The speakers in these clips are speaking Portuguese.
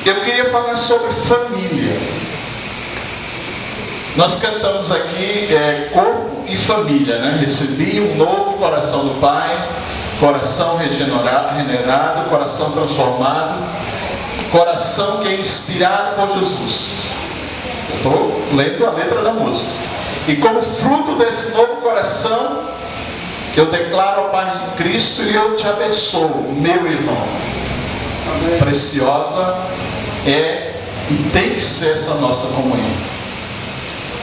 eu queria falar sobre família. Nós cantamos aqui corpo e família, né? Recebi um novo coração do Pai, coração regenerado, coração transformado, coração que é inspirado por Jesus. Eu estou lendo a letra da música. E como fruto desse novo coração, eu declaro a paz de Cristo e eu te abençoo, meu irmão. Amém. Preciosa é e tem que ser essa nossa comunhão.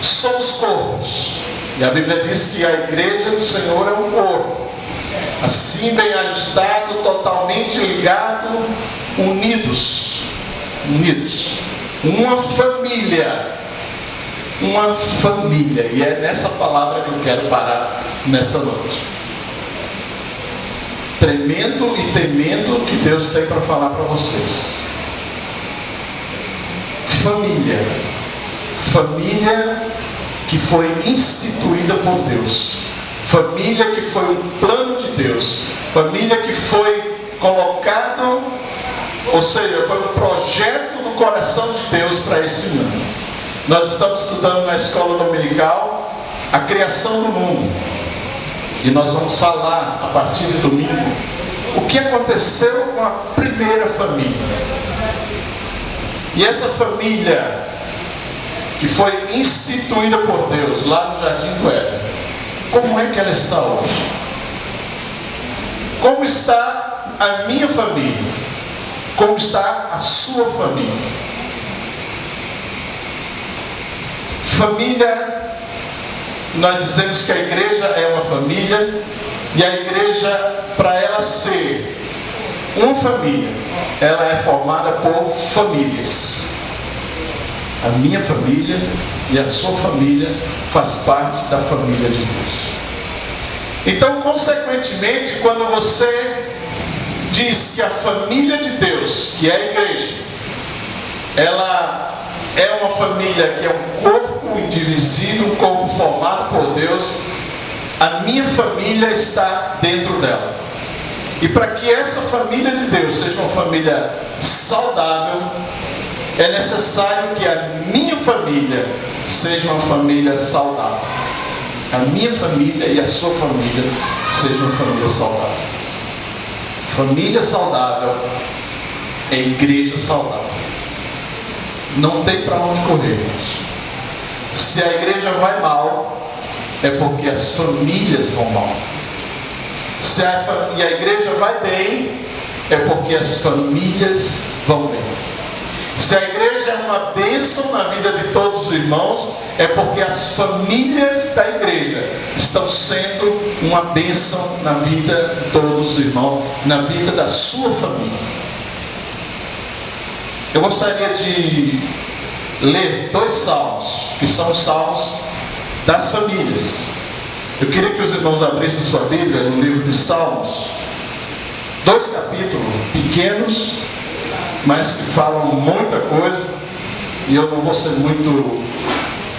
Somos corpos. E a Bíblia diz que a igreja do Senhor é um corpo. Assim bem ajustado, totalmente ligado, unidos. Uma família. Uma família. E é nessa palavra que eu quero parar nessa noite. Tremendo e temendo o que Deus tem para falar para vocês. Família. Família que foi instituída por Deus. Família que foi um plano de Deus. Família que foi colocado, ou seja, foi um projeto do coração de Deus para esse mundo. Nós estamos estudando na escola dominical a criação do mundo. E nós vamos falar, a partir de domingo, o que aconteceu com a primeira família. E essa família que foi instituída por Deus lá no Jardim do Éden, como é que ela está hoje? Como está a minha família? Como está a sua família? Família, nós dizemos que a igreja é uma família, e a igreja, para ela ser uma família, ela é formada por famílias. A minha família e a sua família faz parte da família de Deus. Então, consequentemente, quando você diz que a família de Deus, que é a igreja, ela é uma família que é um corpo indivisível, um corpo formado por Deus, a minha família está dentro dela. E para que essa família de Deus seja uma família saudável, é necessário que a minha família seja uma família saudável. A minha família e a sua família sejam uma família saudável. Família saudável é igreja saudável. Não tem para onde correr. Se a igreja vai mal, é porque as famílias vão mal. E a igreja vai bem, é porque as famílias vão bem. Se a igreja é uma bênção na vida de todos os irmãos, é porque as famílias da igreja estão sendo uma bênção na vida de todos os irmãos, na vida da sua família. Eu gostaria de ler 2 salmos, que são os salmos das famílias. Eu queria que os irmãos abrissem sua Bíblia no livro de Salmos, 2 capítulos pequenos, mas que falam muita coisa, e eu não vou ser muito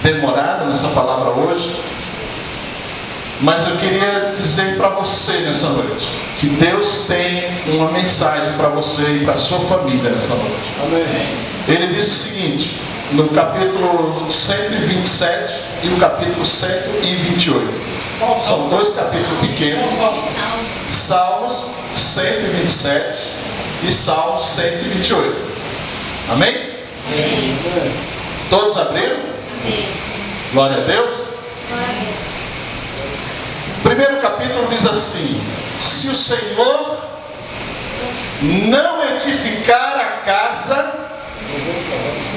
demorado nessa palavra hoje, mas eu queria dizer para você nessa noite, que Deus tem uma mensagem para você e para a sua família nessa noite. Amém. Ele diz o seguinte, no capítulo 127 e o capítulo 128, são 2 capítulos pequenos, Salmos 127 e Salmo 128. Amém? Amém. Todos abriram? Amém. Glória a Deus. Amém. O primeiro capítulo diz assim: se o Senhor não edificar a casa,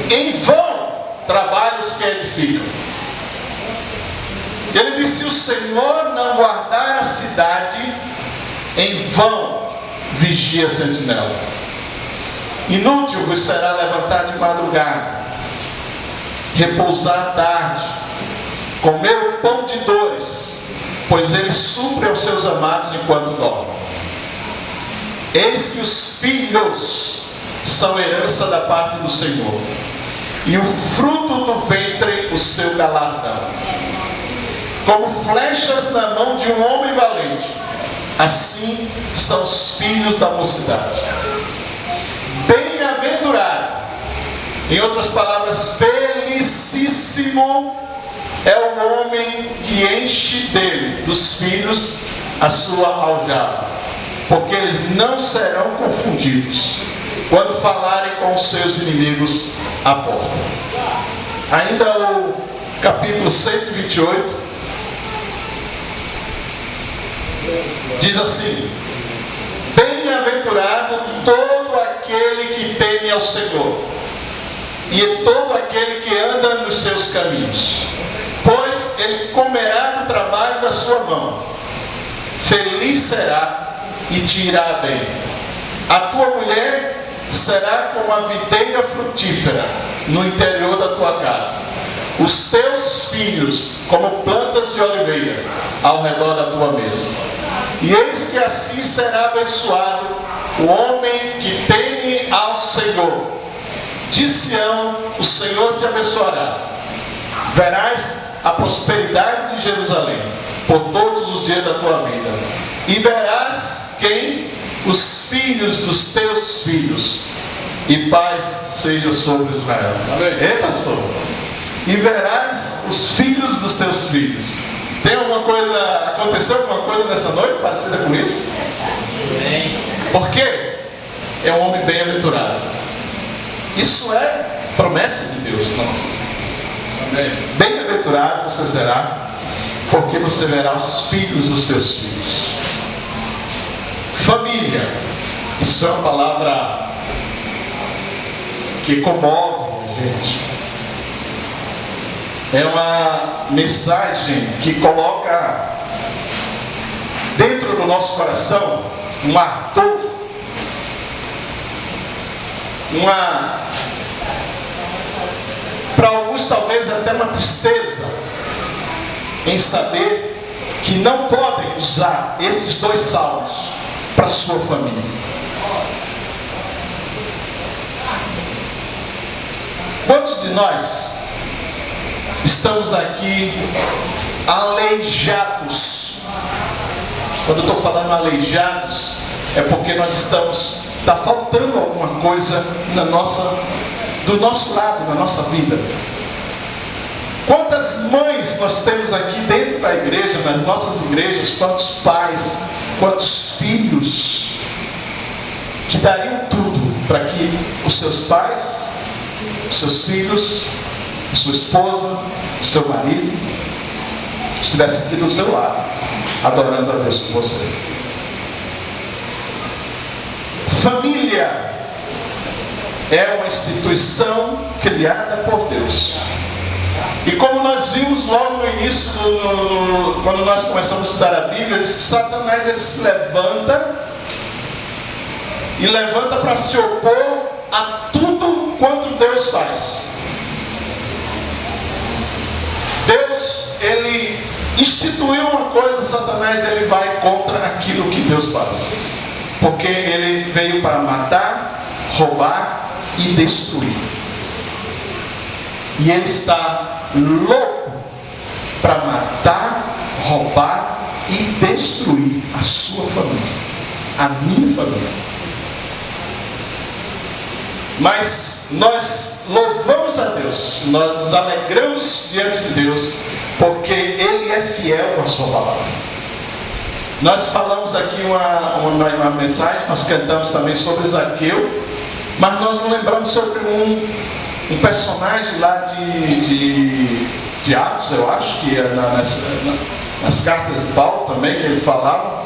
em vão trabalham os que edificam. Ele diz: se o Senhor não guardar a cidade, em vão vigia a sentinela. Inútil vos será levantar de madrugada, repousar à tarde, comer o pão de dores, pois ele supre aos seus amados enquanto dormem. Eis que os filhos são herança da parte do Senhor, e o fruto do ventre o seu galardão. Como flechas na mão de um homem valente, assim são os filhos da mocidade. Bem-aventurado Em outras palavras, felicíssimo é o homem que enche deles, dos filhos, a sua aljava, porque eles não serão confundidos quando falarem com os seus inimigos à porta. Ainda o capítulo 128 diz assim: bem-aventurado todo aquele que teme ao Senhor, e todo aquele que anda nos seus caminhos, pois ele comerá do trabalho da sua mão. Feliz será e te irá bem. A tua mulher será como a videira frutífera no interior da tua casa. Os teus filhos como plantas de oliveira ao redor da tua mesa. E eis que assim será abençoado o homem que teme ao Senhor. De Sião o Senhor te abençoará. Verás a prosperidade de Jerusalém por todos os dias da tua vida. E verás quem? Os filhos dos teus filhos. E paz seja sobre Israel. Amém, pastor? E verás os filhos dos teus filhos. Tem alguma coisa, aconteceu alguma coisa nessa noite parecida com isso? Por quê? É um homem bem-aventurado. Isso é promessa de Deus na nossa vida. Bem-aventurado você será, porque você verá os filhos dos teus filhos. Família. Isso é uma palavra que comove a gente. É uma mensagem que coloca dentro do nosso coração um ardor, para alguns talvez até uma tristeza, em saber que não podem usar esses dois salmos para sua família. Quantos de nós estamos aqui aleijados? Quando eu estou falando aleijados, é porque nós está faltando alguma coisa do nosso lado, na nossa vida. Quantas mães nós temos aqui dentro da igreja, nas nossas igrejas, quantos pais, quantos filhos que dariam tudo para que os seus pais, os seus filhos, a sua esposa, o seu marido estivessem aqui do seu lado, adorando a Deus com você. Família é uma instituição criada por Deus. E como nós vimos logo no início, quando nós começamos a estudar a Bíblia, diz que Satanás ele se levanta para se opor a tudo quanto Deus faz. Deus, ele instituiu uma coisa, Satanás ele vai contra aquilo que Deus faz. Porque ele veio para matar, roubar e destruir. E ele está louco para matar, roubar e destruir a sua família, a minha família. Mas nós louvamos a Deus, nós nos alegramos diante de Deus, porque Ele é fiel com a sua palavra. Nós falamos aqui uma mensagem, nós cantamos também sobre Zaqueu, mas nós não lembramos sobre um personagem lá de Atos, eu acho que é nas cartas de Paulo também, que ele falava,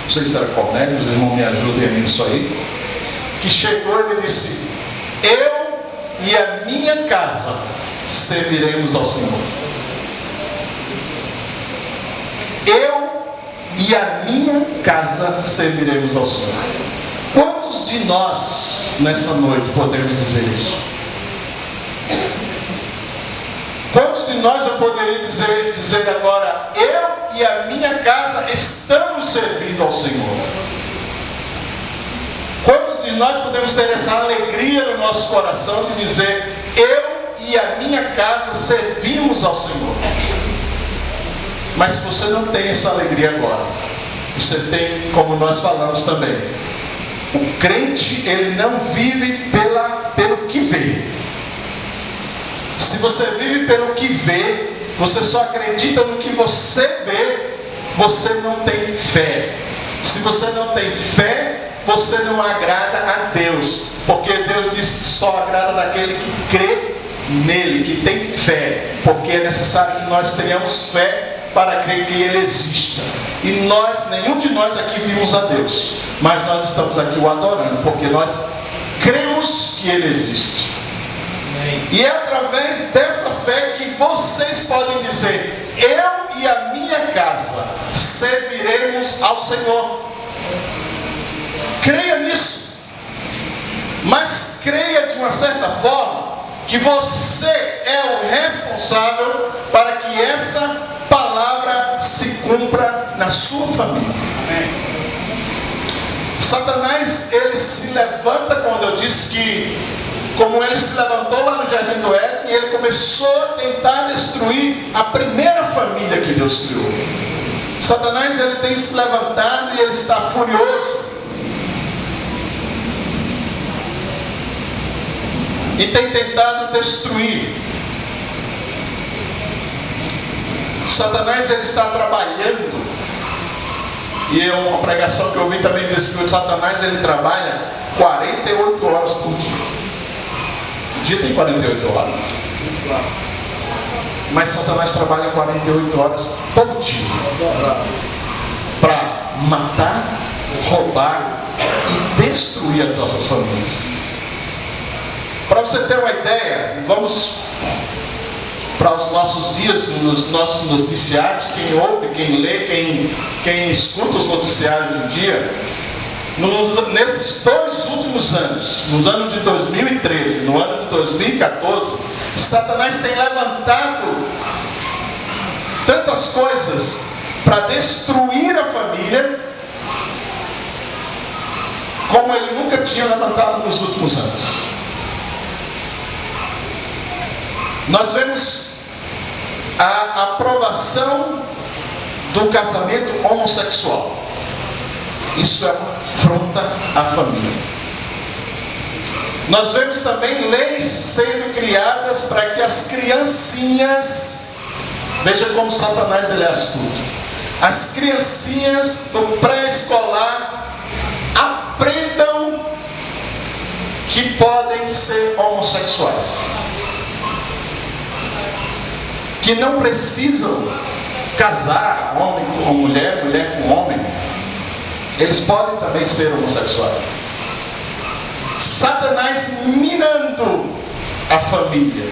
não sei se era Cornélio, os irmãos me ajudem nisso aí, que chegou e ele disse: eu e a minha casa serviremos ao Senhor. Eu e a minha casa serviremos ao Senhor. Quantos de nós nessa noite podemos dizer isso? Quantos de nós eu poderia dizer agora: eu e a minha casa estamos servindo ao Senhor? Quantos de nós podemos ter essa alegria no nosso coração de dizer: eu e a minha casa servimos ao Senhor? Mas se você não tem essa alegria agora, você tem, como nós falamos também, o crente ele não vive pelo que vê, Se você vive pelo que vê, você só acredita no que você vê, você não tem fé. Se você não tem fé, você não agrada a Deus, porque Deus diz que só agrada daquele que crê nele, que tem fé, porque é necessário que nós tenhamos fé para crer que Ele exista. E nós, nenhum de nós aqui vimos a Deus, mas nós estamos aqui o adorando, porque nós cremos que Ele existe. E é através dessa fé que vocês podem dizer: eu e a minha casa serviremos ao Senhor. Creia nisso, mas creia de uma certa forma que você é o responsável para que essa palavra se cumpra na sua família. Satanás, ele se levanta, quando eu disse que, como ele se levantou lá no Jardim do Éden, ele começou a tentar destruir a primeira família que Deus criou. Satanás, ele tem se levantado e ele está furioso. E tem tentado destruir. Satanás, ele está trabalhando. E é uma pregação que eu ouvi também dizer que Satanás, ele trabalha 48 horas por dia. O dia tem 48 horas. Mas Satanás trabalha 48 horas por dia para matar, roubar e destruir as nossas famílias. Para você ter uma ideia, vamos para os nossos dias, nos nossos noticiários. Quem ouve, quem lê, quem escuta os noticiários do dia, nesses 2 últimos anos, nos anos de 2013, no ano de 2014, Satanás tem levantado tantas coisas para destruir a família, como ele nunca tinha levantado nos últimos anos. Nós vemos a aprovação do casamento homossexual. Isso é uma afronta à família. Nós vemos também leis sendo criadas para que as criancinhas, veja como Satanás, ele é astuto, as criancinhas do pré-escolar aprendam que podem ser homossexuais, que não precisam casar, homem com mulher, mulher com homem. Eles podem também ser homossexuais. Satanás minando a família.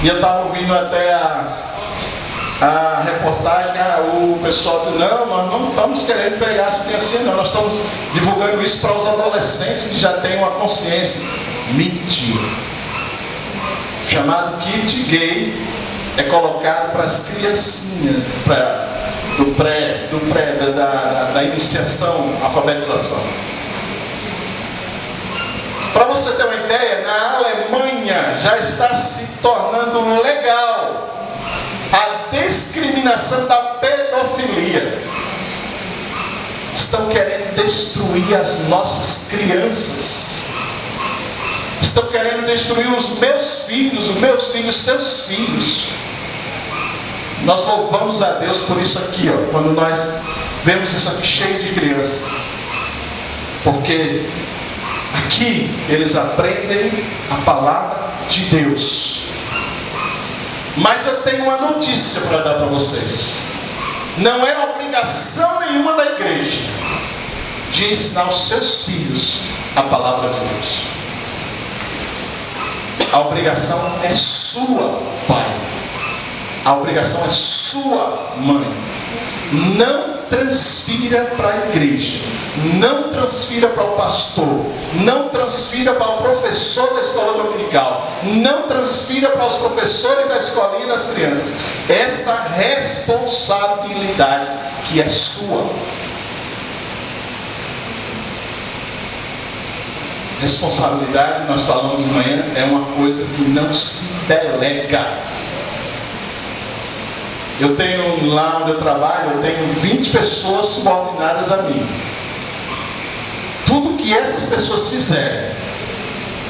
E eu estava ouvindo até a reportagem, o pessoal diz: não, nós não estamos querendo pegar as criancinhas, não, nós estamos divulgando isso para os adolescentes que já têm uma consciência. Mentira. O chamado kit gay é colocado para as criancinhas, da iniciação, alfabetização. Para você ter uma ideia, na Alemanha já está se tornando legal a discriminação da pedofilia. Estão querendo destruir as nossas crianças. Estão querendo destruir os meus filhos, seus filhos. Nós louvamos a Deus por isso aqui, ó, quando nós vemos isso aqui cheio de crianças. Porque aqui eles aprendem a palavra de Deus. Mas eu tenho uma notícia para dar para vocês. Não é obrigação nenhuma da igreja de ensinar os seus filhos a palavra de Deus. A obrigação é sua, pai. A obrigação é sua, mãe. Não transfira para a igreja. Não transfira para o pastor. Não transfira para o professor da escola dominical. Não transfira para os professores da escolinha das crianças. Esta responsabilidade que é sua. Responsabilidade, nós falamos de manhã, é uma coisa que não se delega. Eu tenho lá onde eu trabalho, eu tenho 20 pessoas subordinadas a mim. Tudo que essas pessoas fizerem,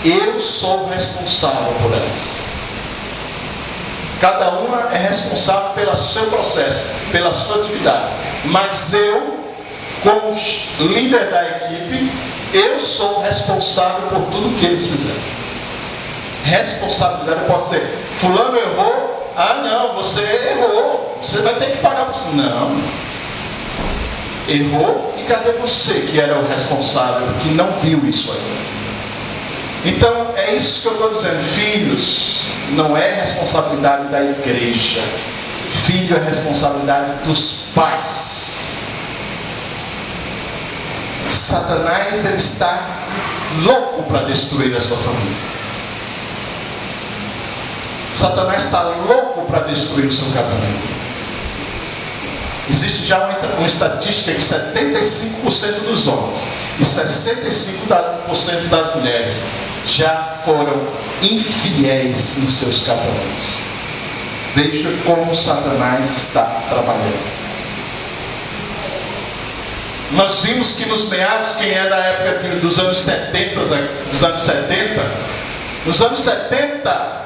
eu sou responsável por elas. Cada uma é responsável pelo seu processo, pela sua atividade. Mas eu, como líder da equipe, eu sou responsável por tudo que eles fizeram. Responsabilidade, eu posso dizer, fulano errou, não, você errou, você vai ter que pagar por isso. Não. Errou, e cadê você que era o responsável, que não viu isso aí? Então, é isso que eu estou dizendo. Filhos, não é responsabilidade da igreja. Filho é responsabilidade dos pais. Satanás, ele está louco para destruir a sua família. Satanás está louco para destruir o seu casamento. Existe já uma estatística que 75% dos homens e 65% das mulheres já foram infiéis nos seus casamentos. Veja como Satanás está trabalhando. Nós vimos que nos meados, quem é da época dos anos 70, nos anos 70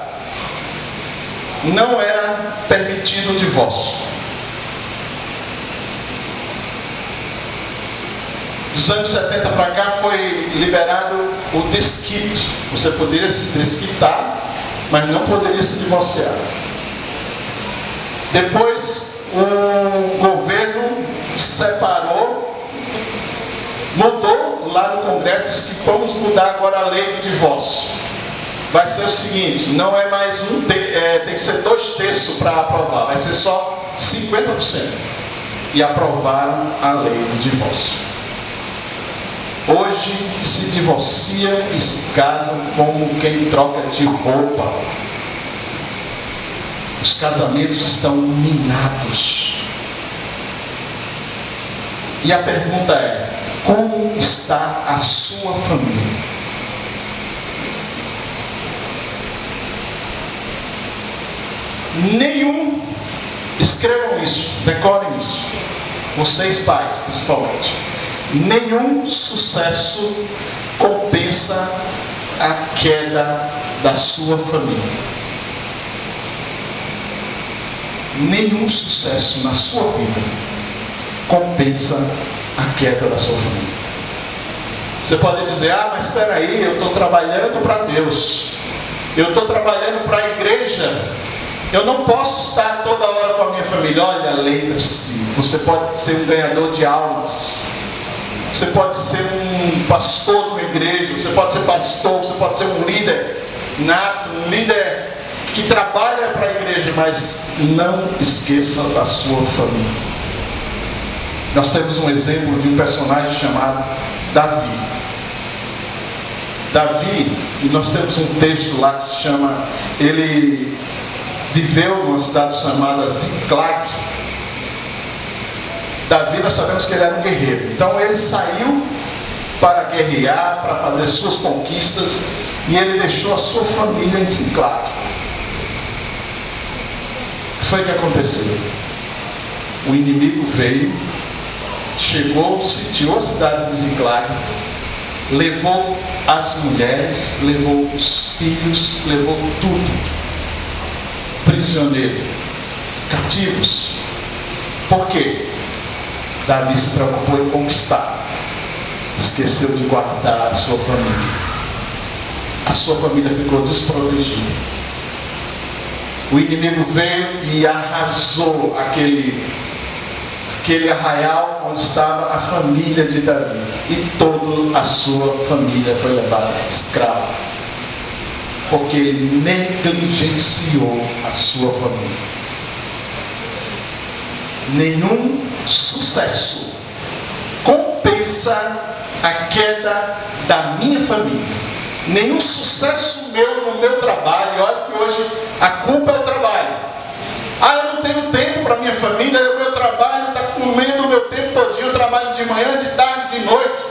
não era permitido o divórcio. Dos anos 70 para cá foi liberado o desquite. Você poderia se desquitar, mas não poderia se divorciar. Depois o governo separou, mudou lá no Congresso, disse que vamos mudar agora a lei do divórcio. Vai ser o seguinte, não é mais tem que ser 2/3 para aprovar, vai ser só 50%. E aprovaram a lei do divórcio. Hoje se divorciam e se casam como quem troca de roupa. Os casamentos estão minados. E a pergunta é: como está a sua família? Escrevam isso, decorem isso. Vocês pais, principalmente. Nenhum sucesso compensa a queda da sua família. Nenhum sucesso na sua vida compensa a queda da sua família. Você pode dizer: mas espera aí, eu estou trabalhando para Deus, eu estou trabalhando para a igreja, eu não posso estar toda hora com a minha família. Olha, lembre-se, você pode ser um ganhador de almas. Você pode ser um pastor de uma igreja, você pode ser pastor, você pode ser um líder nato, um líder que trabalha para a igreja, mas não esqueça da sua família. Nós temos um exemplo de um personagem chamado Davi. Davi, e nós temos um texto lá que se chama, ele viveu numa cidade chamada Ziclag. Davi, nós sabemos que ele era um guerreiro. Então ele saiu para guerrear, para fazer suas conquistas, e ele deixou a sua família em Ziclag. O que foi que aconteceu? O inimigo veio, chegou, sitiou a cidade de Ziclag, levou as mulheres, levou os filhos, levou tudo. Prisioneiro, cativos. Por quê? Davi se preocupou em conquistar, esqueceu de guardar a sua família. A sua família ficou desprotegida. O inimigo veio e arrasou aquele arraial onde estava a família de Davi, e toda a sua família foi levada escrava, porque ele negligenciou a sua família. Nenhum sucesso compensa a queda da minha família. Nenhum sucesso meu no meu trabalho. Olha que hoje a culpa é o trabalho. Eu não tenho tempo para minha família, o meu trabalho está comendo o meu tempo todinho. Eu trabalho de manhã, de tarde, de noite.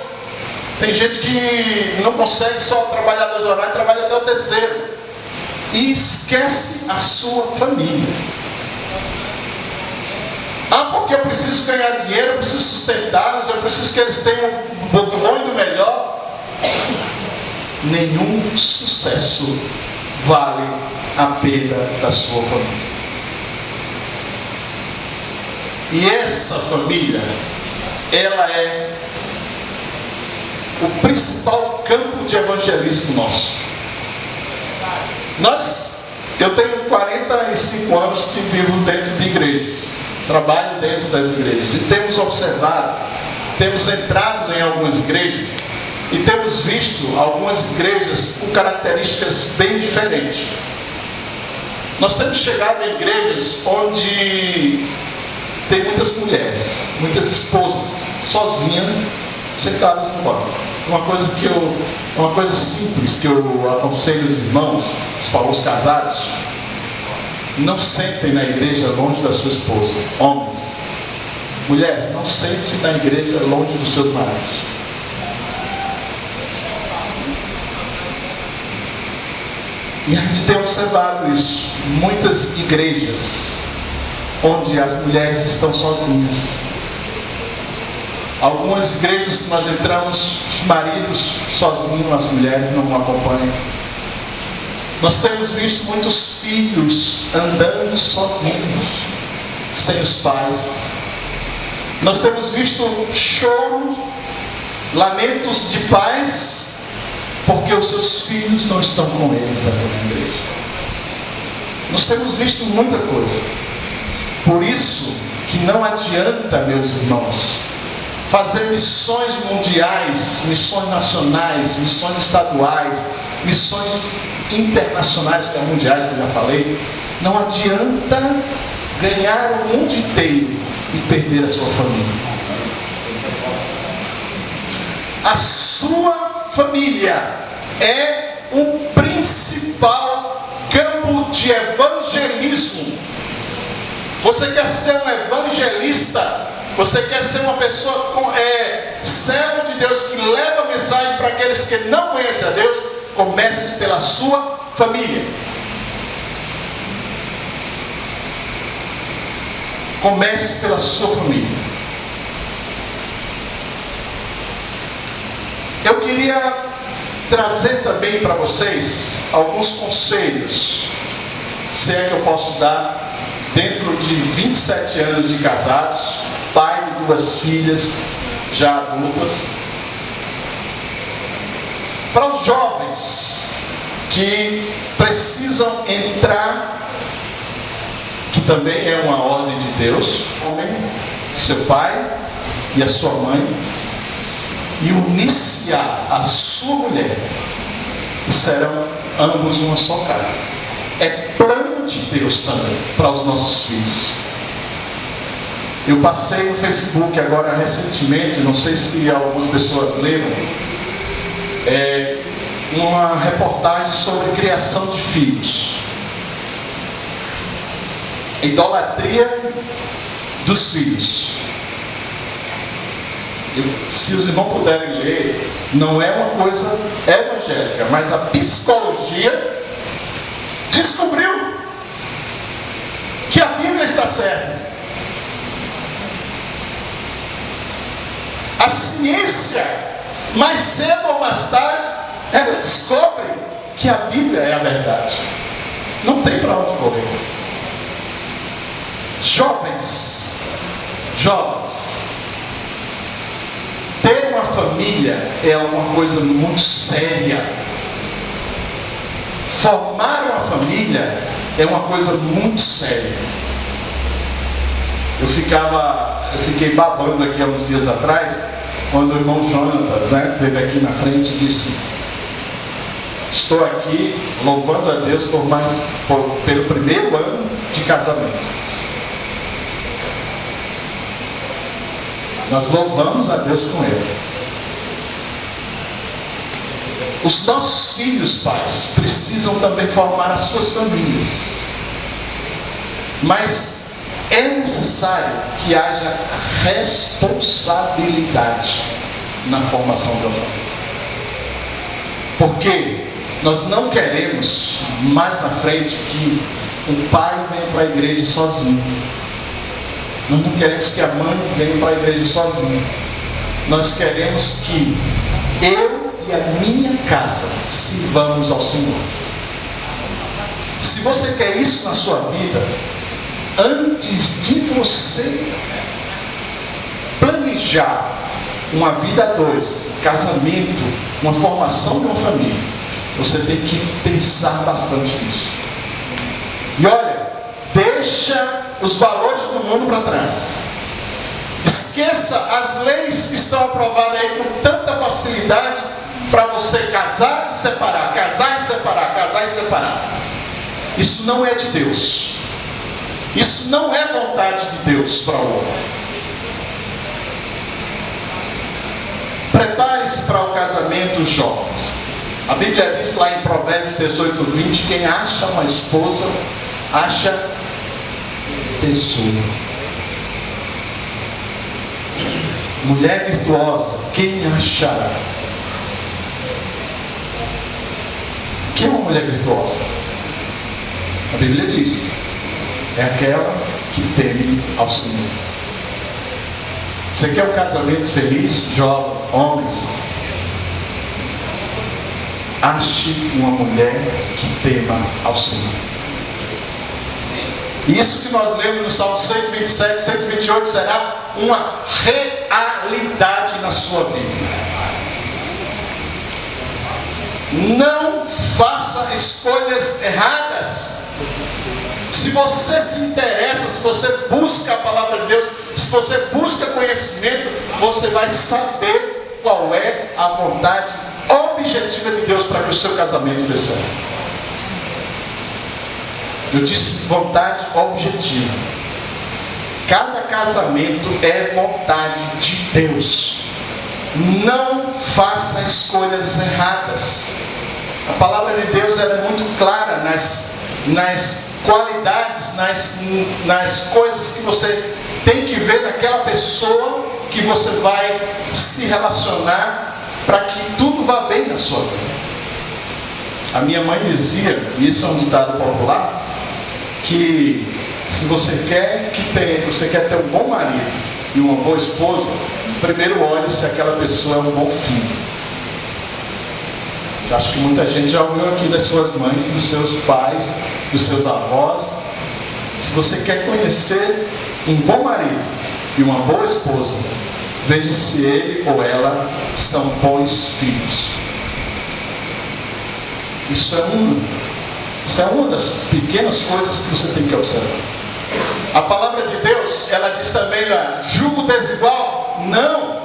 Tem gente que não consegue só trabalhar 2 horários, trabalha até o terceiro. E esquece a sua família. Porque eu preciso ganhar dinheiro, eu preciso sustentá-los, eu preciso que eles tenham um bom e do melhor. Nenhum sucesso vale a perda da sua família. E essa família, ela é o principal campo de evangelismo nosso. Eu tenho 45 anos que vivo dentro de igrejas, trabalho dentro das igrejas, e temos observado, temos entrado em algumas igrejas e temos visto algumas igrejas com características bem diferentes. Nós temos chegado em igrejas onde tem muitas mulheres, muitas esposas, sozinhas, sentadas no banco. Uma coisa simples que eu aconselho os irmãos, os casados: não sentem na igreja longe da sua esposa. Homens, mulheres, não sentem na igreja longe dos seus maridos. E a gente tem observado isso. Muitas igrejas onde as mulheres estão sozinhas. Algumas igrejas que nós entramos, os maridos sozinhos, as mulheres não acompanham. Nós temos visto muitos filhos andando sozinhos, sem os pais. Nós temos visto choros, lamentos de pais, porque os seus filhos não estão com eles aqui na igreja. Nós temos visto muita coisa. Por isso que não adianta, meus irmãos, fazer missões mundiais, missões nacionais, missões estaduais, missões internacionais, que é mundiais, que eu já falei. Não adianta ganhar o mundo inteiro e perder a sua família. A sua família é o principal campo de evangelismo. Você quer ser um evangelista? Você quer ser uma pessoa servo de Deus que leva a mensagem para aqueles que não conhecem a Deus? Comece pela sua família. Comece pela sua família. Eu queria trazer também para vocês alguns conselhos, se é que eu posso dar, dentro de 27 anos de casados, pai de 2 filhas já adultas, para os jovens que precisam entrar, que também é uma ordem de Deus, homem, seu pai e a sua mãe, e unir-se a sua mulher, e serão ambos uma só carne. É plano de Deus também para os nossos filhos. Eu passei no Facebook agora recentemente, não sei se algumas pessoas leram, uma reportagem sobre criação de filhos. Idolatria dos filhos. Se os irmãos puderem ler, não é uma coisa evangélica, mas a psicologia descobriu que a Bíblia está certa. A ciência, mais cedo ou mais tarde, ela descobre que a Bíblia é a verdade. Não tem para onde correr. Jovens, ter uma família é uma coisa muito séria. Formar uma família é uma coisa muito séria. Eu fiquei babando aqui há uns dias atrás, quando o irmão Jonathan, veio aqui na frente e disse: estou aqui louvando a Deus pelo primeiro ano de casamento. Nós louvamos a Deus com ele. Os nossos filhos, pais, precisam também formar as suas famílias. Mas é necessário que haja responsabilidade na formação da família. Porque nós não queremos mais na frente que o pai venha para a igreja sozinho. Nós não queremos que a mãe venha para a igreja sozinha. Nós queremos que eu e a minha casa sirvamos ao Senhor. Se você quer isso na sua vida, antes de você planejar uma vida a dois, casamento, uma formação de uma família, você tem que pensar bastante nisso. E olha, deixa os valores do mundo para trás. Esqueça as leis que estão aprovadas aí com tanta facilidade para você casar e separar, casar e separar, casar e separar. Isso não é de Deus. Isso não é vontade de Deus para o homem. Prepare-se para o casamento, jovens. A Bíblia diz lá em Provérbios 18:20, quem acha uma esposa, acha tesouro. Mulher virtuosa, quem achará? O que é uma mulher virtuosa? A Bíblia diz, é aquela que teme ao Senhor. Você quer um casamento feliz, jovem, homens? Ache uma mulher que tema ao Senhor. Isso que nós lemos no Salmo 127, 128 será uma realidade na sua vida. Não faça escolhas erradas. Se você se interessa, se você busca a palavra de Deus, se você busca conhecimento, você vai saber qual é a vontade objetiva de Deus para que o seu casamento dê certo. Eu disse vontade objetiva. Cada casamento é vontade de Deus. Não faça escolhas erradas. A palavra de Deus ela é muito clara nas qualidades, nas coisas que você tem que ver naquela pessoa que você vai se relacionar para que tudo vá bem na sua vida. A minha mãe dizia, e isso é um ditado popular, que se você quer ter um bom marido e uma boa esposa, primeiro olhe se aquela pessoa é um bom filho. Eu acho que muita gente já ouviu aqui das suas mães, dos seus pais, dos seus avós. Se você quer conhecer um bom marido e uma boa esposa, veja se ele ou ela são bons filhos. Isso é uma das pequenas coisas que você tem que observar. A palavra de Deus, ela diz também, julgo desigual? Não.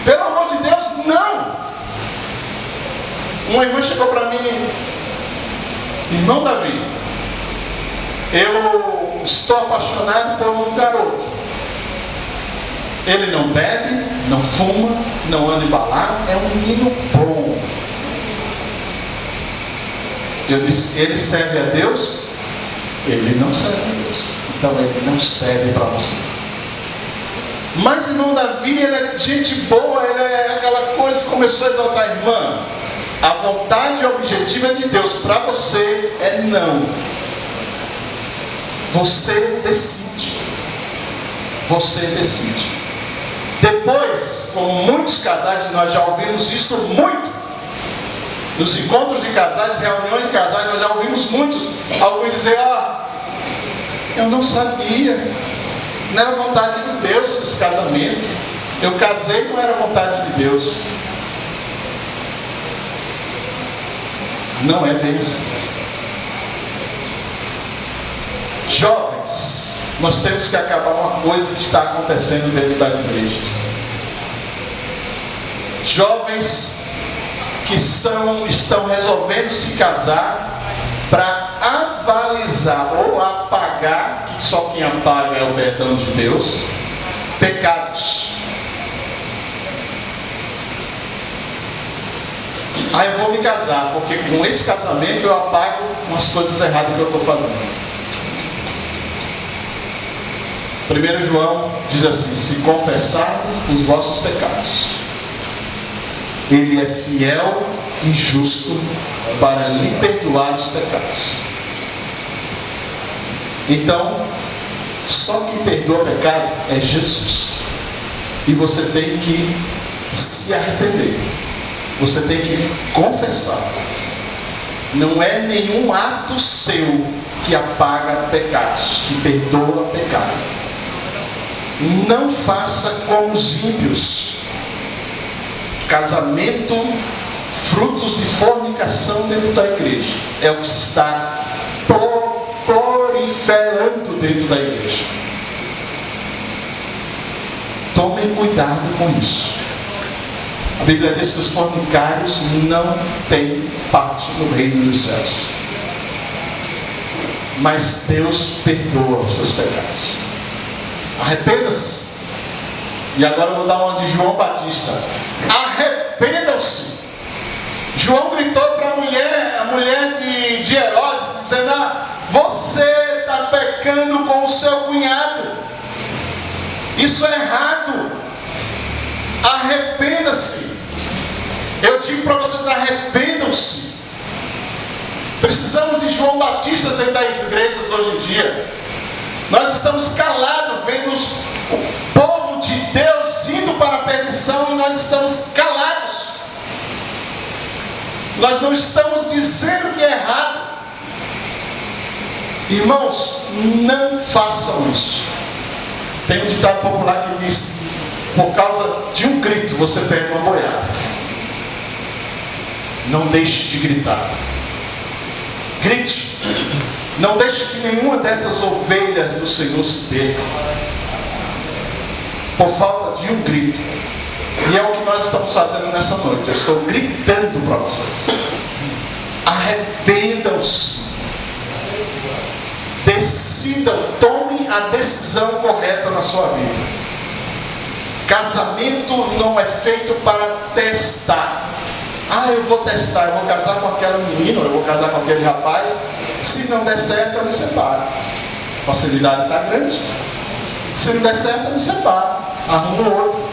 Pelo amor de Deus, não. Uma irmã chegou para mim, irmão Davi, eu estou apaixonado por um garoto. Ele não bebe, não fuma, não anda embalado, é um menino bom. Eu disse, ele serve a Deus? Ele não serve a Deus. Então ele não serve para você. Mas irmão Davi, ele é gente boa, ele é aquela coisa que começou a exaltar a irmã. A vontade objetiva de Deus para você é não. Você decide. Você decide. Depois, como muitos casais, nós já ouvimos isso muito, nos encontros de casais, reuniões de casais, nós já ouvimos muitos, alguns dizer, eu não sabia, não era vontade de Deus esse casamento, eu casei, não era vontade de Deus. Não é bem assim. Jovens, nós temos que acabar uma coisa que está acontecendo dentro das igrejas. Jovens que estão resolvendo se casar para avalizar ou apagar, que só quem apaga é o perdão de Deus, pecados. Eu vou me casar, porque com esse casamento eu apago umas coisas erradas que eu estou fazendo. 1 João diz assim, se confessarmos os vossos pecados, Ele é fiel e justo para lhe perdoar os pecados. Então, só quem perdoa pecado é Jesus. E você tem que se arrepender. Você tem que confessar. Não é nenhum ato seu que apaga pecados, que perdoa pecado. Não faça como os ímpios. Casamento, frutos de fornicação dentro da igreja, é o que está proliferando dentro da igreja. Tomem cuidado com isso. A Bíblia diz que os fornicários não têm parte no reino dos céus. Mas Deus perdoa os seus pecados. Arrependa-se. E agora eu vou dar uma de João Batista. Arrependam-se. João gritou para a mulher de Herodes, dizendo: você está pecando com o seu cunhado. Isso é errado. Arrependa-se. Eu digo para vocês: arrependam-se. Precisamos de João Batista dentro das igrejas hoje em dia. Nós estamos calados, vendo o povo de Deus indo para a perdição, e nós estamos calados. Nós não estamos dizendo que é errado. Irmãos, não façam isso. Tem um ditado popular que diz: por causa de um grito você perde uma boiada. Não deixe de gritar. Grite. Não deixe que nenhuma dessas ovelhas do Senhor se perca por falta de um grito. E é o que nós estamos fazendo nessa noite. Eu estou gritando para vocês: arrependam-se. Decidam, tomem a decisão correta na sua vida. Casamento não é feito para testar. Eu vou testar, eu vou casar com aquela menina, eu vou casar com aquele rapaz. Se não der certo, eu me separo. A facilidade está grande. Se não der certo, eu me separo. Arrumo outro.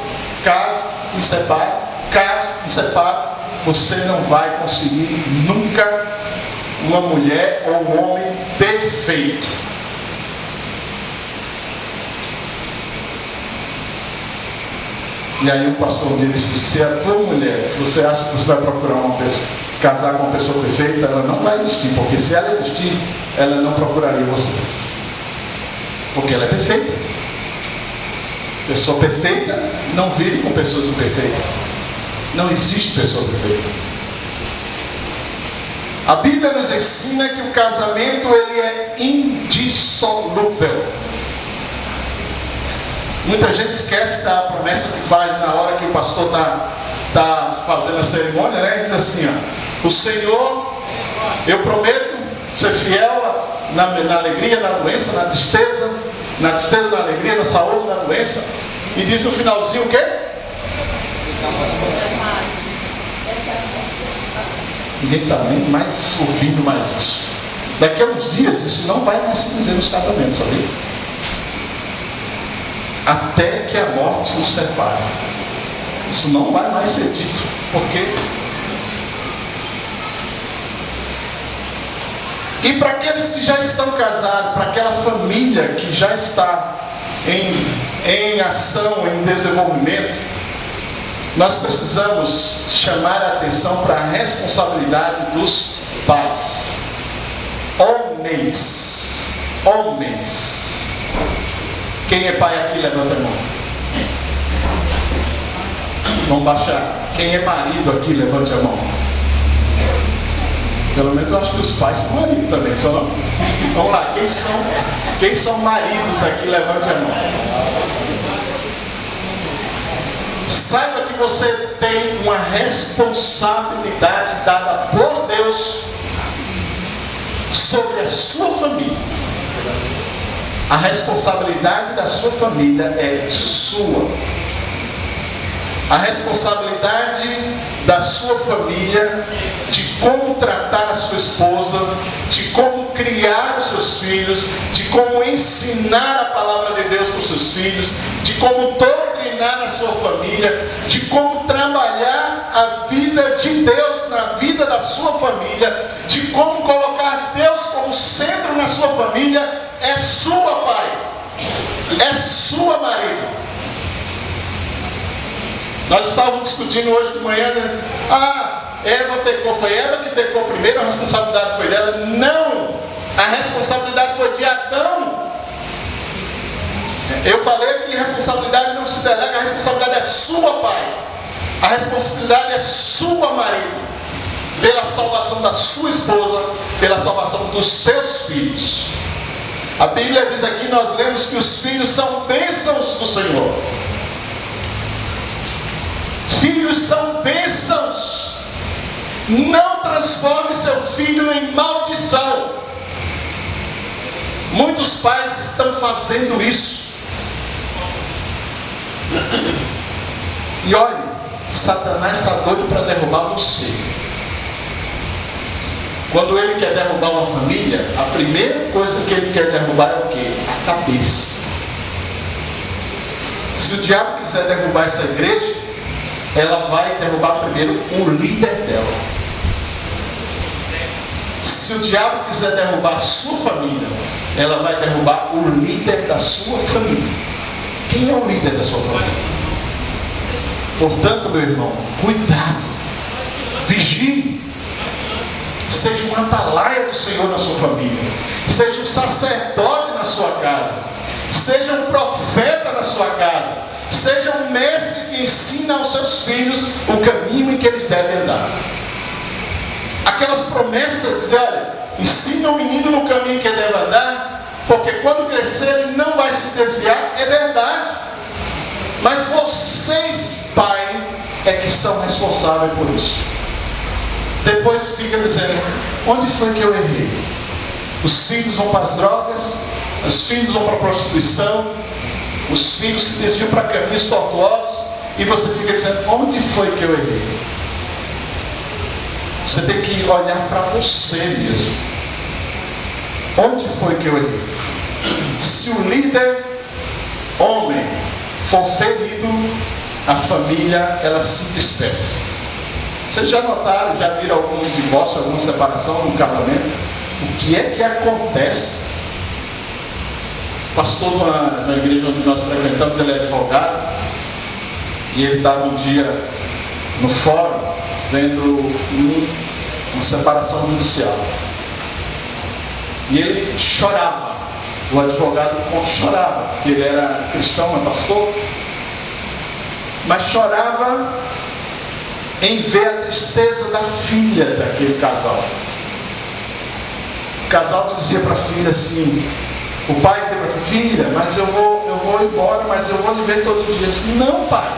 Caso, me separo. Caso, me separo. Você não vai conseguir nunca uma mulher ou um homem perfeito. E aí o pastor disse: se a tua mulher, se você acha que você vai procurar uma pessoa, casar com uma pessoa perfeita, ela não vai existir, porque se ela existir, ela não procuraria você, porque ela é perfeita. Pessoa perfeita não vive com pessoas imperfeitas. Não existe pessoa perfeita. A Bíblia nos ensina que o casamento ele é indissolúvel. Muita gente esquece da promessa que faz na hora que o pastor está fazendo a cerimônia, né? E diz assim: o Senhor, eu prometo ser fiel na alegria, na doença, na tristeza, na alegria, na saúde, na doença. E diz no finalzinho o quê? Ninguém está nem mais ouvindo mais isso. Daqui a uns dias isso não vai mais se dizer nos casamentos, sabia? Até que a morte nos separe. Isso não vai mais ser dito. Por quê? E para aqueles que já estão casados, para aquela família que já está em ação, em desenvolvimento, nós precisamos chamar a atenção para a responsabilidade dos pais. Homens. Quem é pai aqui, levanta a mão. Vamos baixar. Quem é marido aqui, levante a mão. Pelo menos eu acho que os pais são maridos também, só não? Vamos lá, quem são maridos aqui, levante a mão. Saiba que você tem uma responsabilidade dada por Deus sobre a sua família. A responsabilidade da sua família é sua. A responsabilidade da sua família de como tratar a sua esposa, de como criar os seus filhos, de como ensinar a palavra de Deus para os seus filhos, de como doutrinar a sua família, de como trabalhar a vida de Deus na vida da sua família, de como colocar Deus como centro na sua família. É sua, pai. É sua, marido. Nós estávamos discutindo hoje de manhã, né? Eva pecou, foi Eva que pecou primeiro, a responsabilidade foi dela. Não! A responsabilidade foi de Adão. Eu falei que responsabilidade não se delega, a responsabilidade é sua, pai. A responsabilidade é sua, marido, pela salvação da sua esposa, pela salvação dos seus filhos. A Bíblia diz aqui, nós lemos que os filhos são bênçãos do Senhor. Filhos são bênçãos. Não transforme seu filho em maldição. Muitos pais estão fazendo isso. E olhe, Satanás está doido para derrubar você. Quando ele quer derrubar uma família, a primeira coisa que ele quer derrubar é o quê? A cabeça. Se o diabo quiser derrubar essa igreja, ela vai derrubar primeiro o líder dela. Se o diabo quiser derrubar a sua família, ela vai derrubar o líder da sua família. Quem é o líder da sua família? Portanto, meu irmão, cuidado, vigie. Seja um atalaia do Senhor na sua família. Seja um sacerdote na sua casa. Seja um profeta na sua casa. Seja um mestre que ensina aos seus filhos o caminho em que eles devem andar. Aquelas promessas, dizer, olha, ensina o menino no caminho que ele deve andar, porque quando crescer ele não vai se desviar, é verdade. Mas vocês, pai, é que são responsáveis por isso. Depois fica dizendo, onde foi que eu errei? Os filhos vão para as drogas, os filhos vão para a prostituição, os filhos se desviam para caminhos tortuosos, e você fica dizendo, onde foi que eu errei? Você tem que olhar para você mesmo. Onde foi que eu errei? Se o líder, homem, for ferido, a família, ela se despeça. Vocês já notaram, já viram algum divórcio, alguma separação no casamento? O que é que acontece? O pastor na igreja onde nós frequentamos, ele é advogado, e ele estava um dia no fórum, vendo uma separação judicial. E ele chorava, o advogado chorava, porque ele era cristão, é pastor, mas chorava em ver a tristeza da filha daquele casal. O casal dizia para a filha assim, o pai dizia para a filha, mas eu vou embora, mas eu vou lhe ver todo dia. Eu disse, não, pai,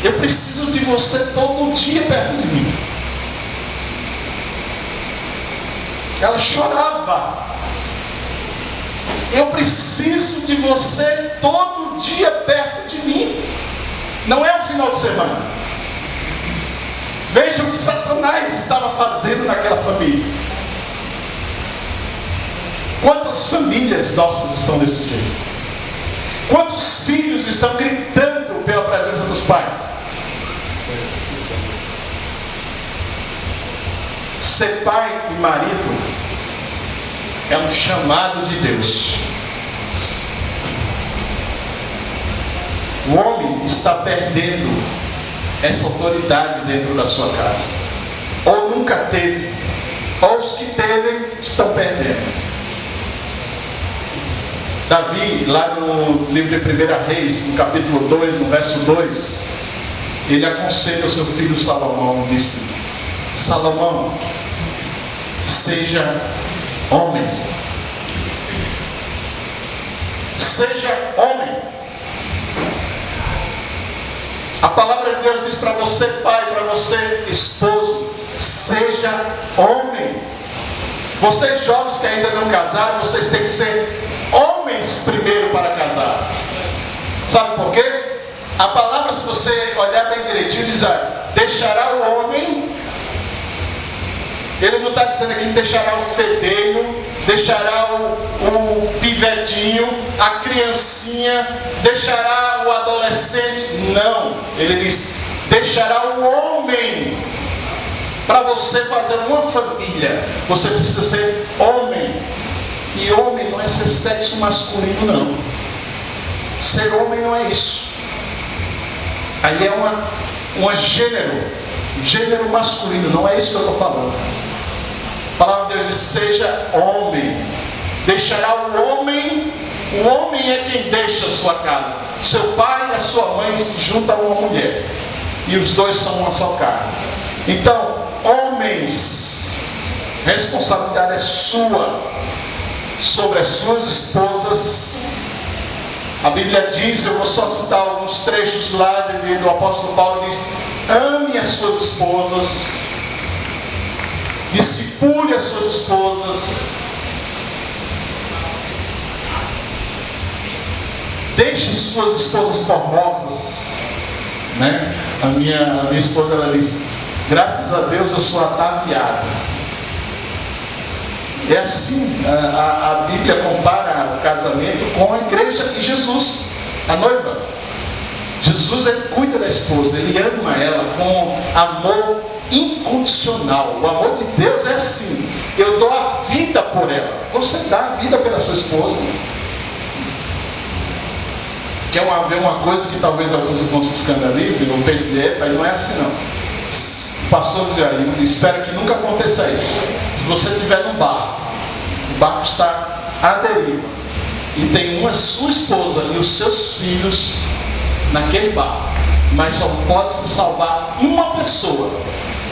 eu preciso de você todo dia perto de mim. Ela chorava, eu preciso de você todo dia perto de mim. Não é um final de semana. Veja o que Satanás estava fazendo naquela família. Quantas famílias nossas estão desse jeito? Quantos filhos estão gritando pela presença dos pais? Ser pai e marido é um chamado de Deus. O homem está perdendo essa autoridade dentro da sua casa. Ou nunca teve, ou os que teve estão perdendo. Davi, lá no livro de 1 Reis, no capítulo 2, no verso 2, ele aconselha o seu filho Salomão, disse, Salomão, seja homem. Seja homem. A palavra de Deus diz para você, pai, para você, esposo, seja homem. Vocês jovens que ainda não casaram, vocês têm que ser homens primeiro para casar. Sabe por quê? A palavra, se você olhar bem direitinho, diz, deixará o homem. Ele não está dizendo aqui que deixará o fedelho, deixará o pivetinho, a criancinha, deixará o adolescente. Não, ele diz, deixará o homem. Para você fazer uma família, você precisa ser homem. E homem não é ser sexo masculino, não. Ser homem não é isso. Aí é uma gênero masculino, não é isso que eu estou falando. A palavra de Deus diz, seja homem. Deixará o homem O homem é quem deixa a sua casa. Seu pai e a sua mãe se juntam a uma mulher. E os dois são uma só carne. Então, homens, responsabilidade é sua sobre as suas esposas. A Bíblia diz, eu vou só citar alguns trechos lá do apóstolo Paulo, diz: ame as suas esposas, discipule as suas esposas, deixe suas esposas formosas, né? A minha esposa, ela diz: graças a Deus eu sou ataviada. É assim, a Bíblia compara o casamento com a igreja e Jesus, a noiva. Jesus, ele cuida da esposa, ele ama ela com amor incondicional. O amor de Deus é assim: eu dou a vida por ela. Você dá a vida pela sua esposa. Quer ver uma coisa que talvez alguns irmãos se escandalizem ou pensem, mas não é assim não. O pastor dizia, espero que nunca aconteça isso. Se você estiver num barco, o barco está à deriva, e tem uma sua esposa e os seus filhos naquele barco, mas só pode se salvar uma pessoa.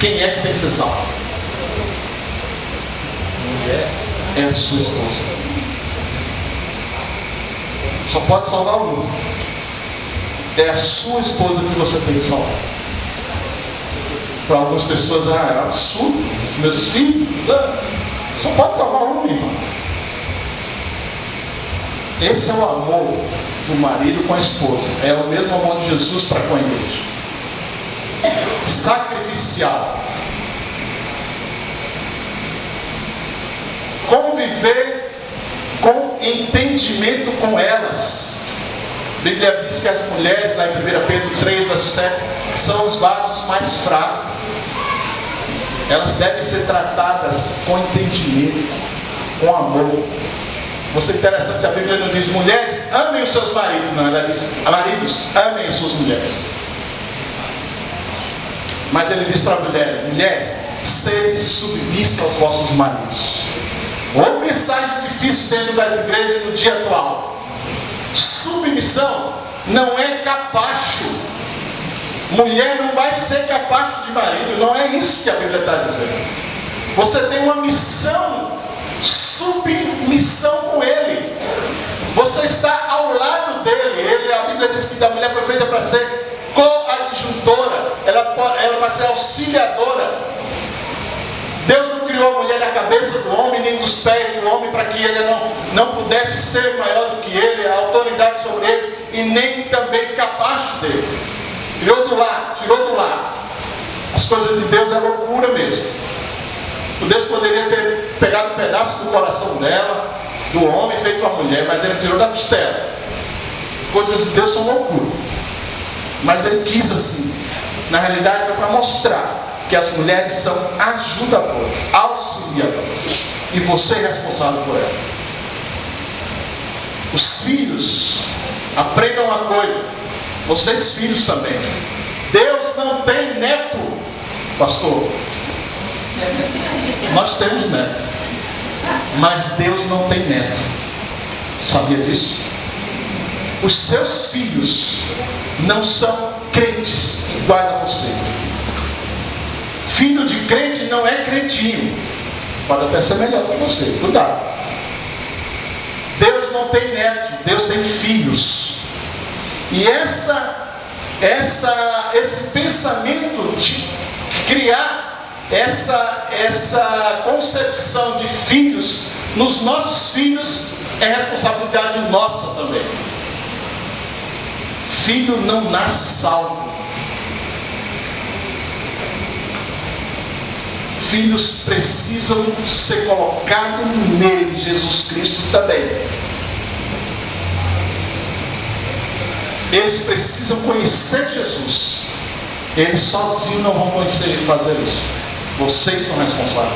Quem é que tem que ser salvo? É a sua esposa. Só pode salvar um. É a sua esposa que você tem que salvar. Para algumas pessoas, é um absurdo. Os meus filhos, só pode salvar um, irmão. Esse é o amor do marido com a esposa. É o mesmo amor de Jesus para com a igreja. Sacrificial. Conviver com entendimento com elas. A Bíblia diz que as mulheres, lá em 1 Pedro 3, verso 7, são os vasos mais fracos. Elas devem ser tratadas com entendimento, com amor. Você é interessante, a Bíblia não diz: mulheres, amem os seus maridos. Não, ela diz: maridos, amem as suas mulheres. Mas ele diz para mulheres: mulheres, sede submissas aos vossos maridos. Uma mensagem difícil dentro das igrejas no dia atual. Submissão não é capacho. Mulher não vai ser capacho de marido. Não é isso que a Bíblia está dizendo. Você tem uma missão, submissão com ele. Você está ao lado dele. A Bíblia diz que a mulher foi feita para ser coadjutora. Ela vai ser auxiliadora. Deus não criou a mulher da cabeça do homem, nem dos pés do homem, para que ele não pudesse ser maior do que ele, a autoridade sobre ele, e nem também capacho dele. Criou do lar, tirou do lar. As coisas de Deus é loucura mesmo. Deus poderia ter pegado um pedaço do coração dela, do homem, feito uma mulher, mas ele tirou da costela. Coisas de Deus são loucura. Mas ele quis assim. Na realidade foi para mostrar que as mulheres são ajudadoras, auxiliadoras, e você é responsável por ela. Os filhos, aprendam uma coisa, vocês filhos também. Deus não tem neto, pastor. Nós temos neto, mas Deus não tem neto. Sabia disso? Os seus filhos não são crentes iguais a você. Filho de crente não é crentinho. Pode até ser melhor que você. Cuidado. Deus não tem neto. Deus tem filhos. E esse pensamento de criar essa concepção de filhos nos nossos filhos é responsabilidade nossa também. Filho não nasce salvo. Filhos precisam ser colocados nele, Jesus Cristo também. Eles precisam conhecer Jesus. Eles sozinhos não vão conhecer e fazer isso. Vocês são responsáveis.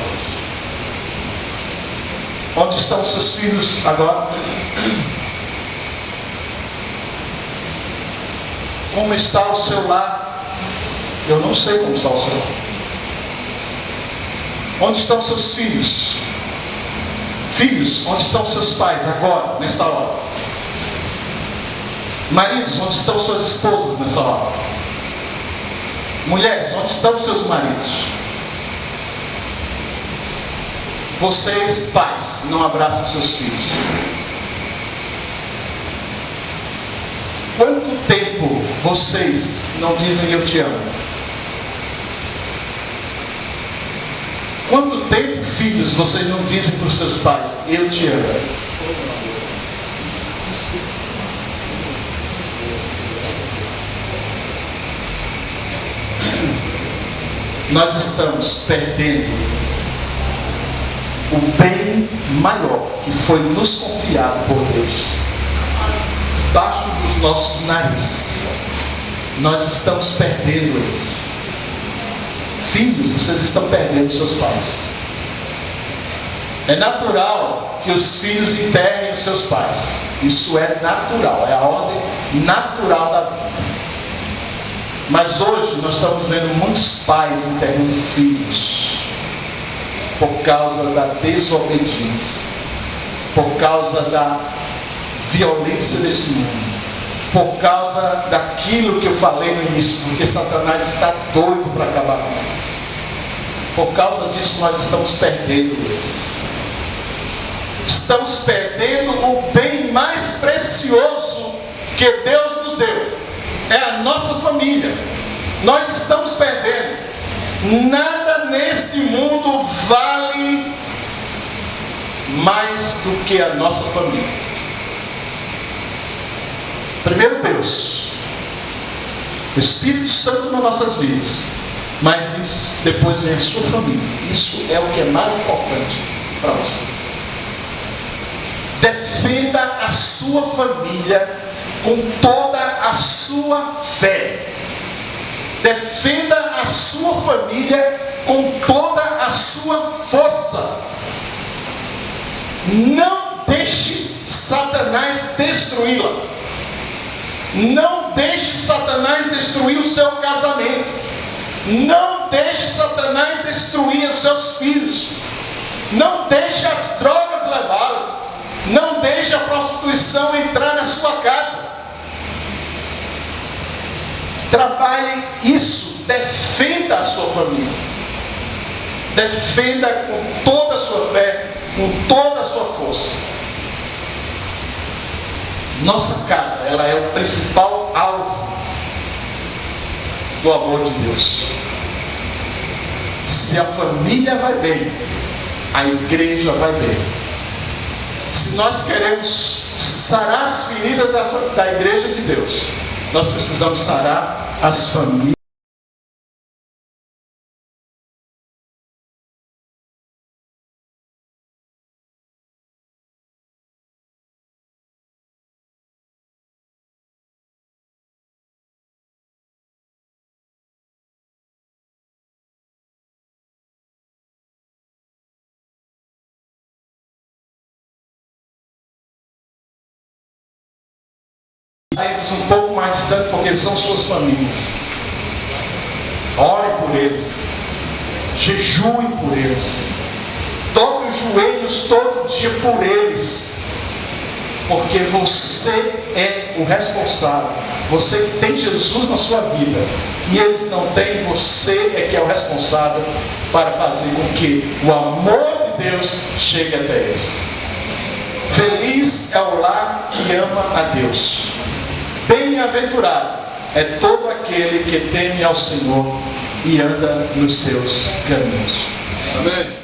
Onde estão os seus filhos agora? Como está o seu lar? Eu não sei como está o seu lar. Onde estão seus filhos? Filhos, onde estão seus pais agora, nesta hora? Maridos, onde estão suas esposas nessa hora? Mulheres, onde estão seus maridos? Vocês, pais, não abraçam seus filhos. Quanto tempo vocês não dizem eu te amo? Quanto tempo, filhos, vocês não dizem para os seus pais eu te amo? Nós estamos perdendo o bem maior que foi nos confiado por Deus. Debaixo dos nossos narizes, nós estamos perdendo eles. Filhos, vocês estão perdendo seus pais. É natural que os filhos enterrem os seus pais. Isso é natural, é a ordem natural da vida. Mas hoje nós estamos vendo muitos pais enterrando filhos por causa da desobediência, por causa da violência desse mundo, por causa daquilo que eu falei no início, porque Satanás está doido para acabar com eles. Por causa disso nós estamos perdendo eles. Estamos perdendo o bem mais precioso que Deus nos deu. É a nossa família. Nós estamos perdendo. Nada neste mundo vale mais do que a nossa família. Primeiro Deus, o Espírito Santo nas nossas vidas, mas depois vem a sua família. Isso é o que é mais importante para você. Defenda a sua família com toda a sua fé. Defenda a sua família com toda a sua força. Não deixe Satanás destruí-la. Não deixe Satanás destruir o seu casamento. Não deixe Satanás destruir os seus filhos. Não deixe as drogas levá-lo. Não deixe a prostituição entrar na sua casa. Trabalhe isso, defenda a sua família. Defenda com toda a sua fé, com toda a sua força. Nossa casa, ela é o principal alvo do amor de Deus. Se a família vai bem, a igreja vai bem. Se nós queremos sarar as feridas da igreja de Deus, nós precisamos sarar as famílias. Eles um pouco mais distantes, porque eles são suas famílias. Ore por eles, jejue por eles, dobre os joelhos todo dia por eles, porque você é o responsável. Você que tem Jesus na sua vida e eles não têm, você é que é o responsável para fazer com que o amor de Deus chegue até eles. Feliz é o lar que ama a Deus. Bem-aventurado é todo aquele que teme ao Senhor e anda nos seus caminhos. Amém.